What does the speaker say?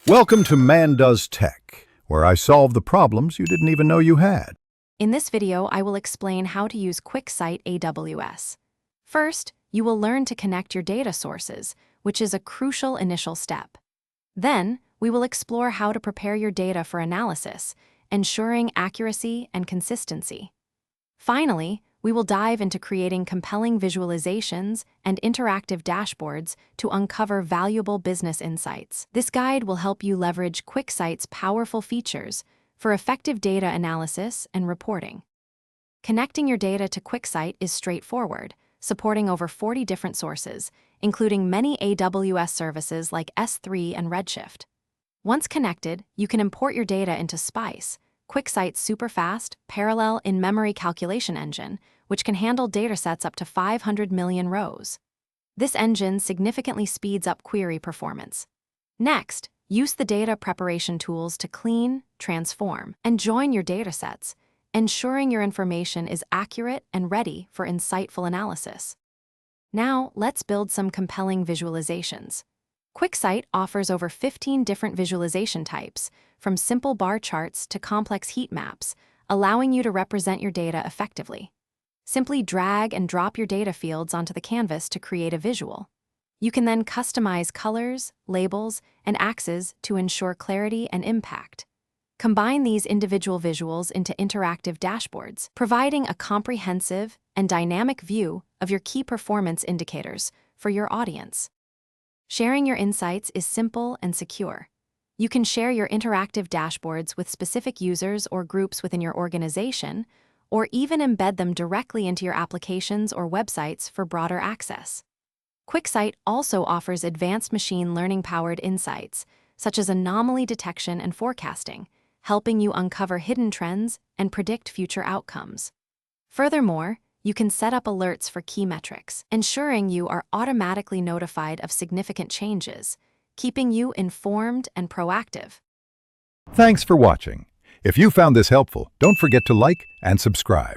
Welcome to Man Does Tech, where I solve the problems you didn't even know you had. In this video, I will explain how to use QuickSight AWS. First, you will learn to connect your data sources, which is a crucial initial step. Then, we will explore how to prepare your data for analysis, ensuring accuracy and consistency. Finally, we will dive into creating compelling visualizations and interactive dashboards to uncover valuable business insights. This guide will help you leverage QuickSight's powerful features for effective data analysis and reporting. Connecting your data to QuickSight is straightforward, supporting over 40 different sources, including many AWS services like S3 and Redshift. Once connected, you can import your data into Spice, QuickSight's super-fast, parallel in-memory calculation engine, which can handle datasets up to 500 million rows. This engine significantly speeds up query performance. Next, use the data preparation tools to clean, transform, and join your datasets, ensuring your information is accurate and ready for insightful analysis. Now, let's build some compelling visualizations. QuickSight offers over 15 different visualization types, from simple bar charts to complex heat maps, allowing you to represent your data effectively. Simply drag and drop your data fields onto the canvas to create a visual. You can then customize colors, labels, and axes to ensure clarity and impact. Combine these individual visuals into interactive dashboards, providing a comprehensive and dynamic view of your key performance indicators for your audience. Sharing your insights is simple and secure. You can share your interactive dashboards with specific users or groups within your organization, or even embed them directly into your applications or websites for broader access. QuickSight also offers advanced machine learning-powered insights, such as anomaly detection and forecasting, helping you uncover hidden trends and predict future outcomes. Furthermore, you can set up alerts for key metrics, ensuring you are automatically notified of significant changes, keeping you informed and proactive. Thanks for watching. If you found this helpful, don't forget to like and subscribe.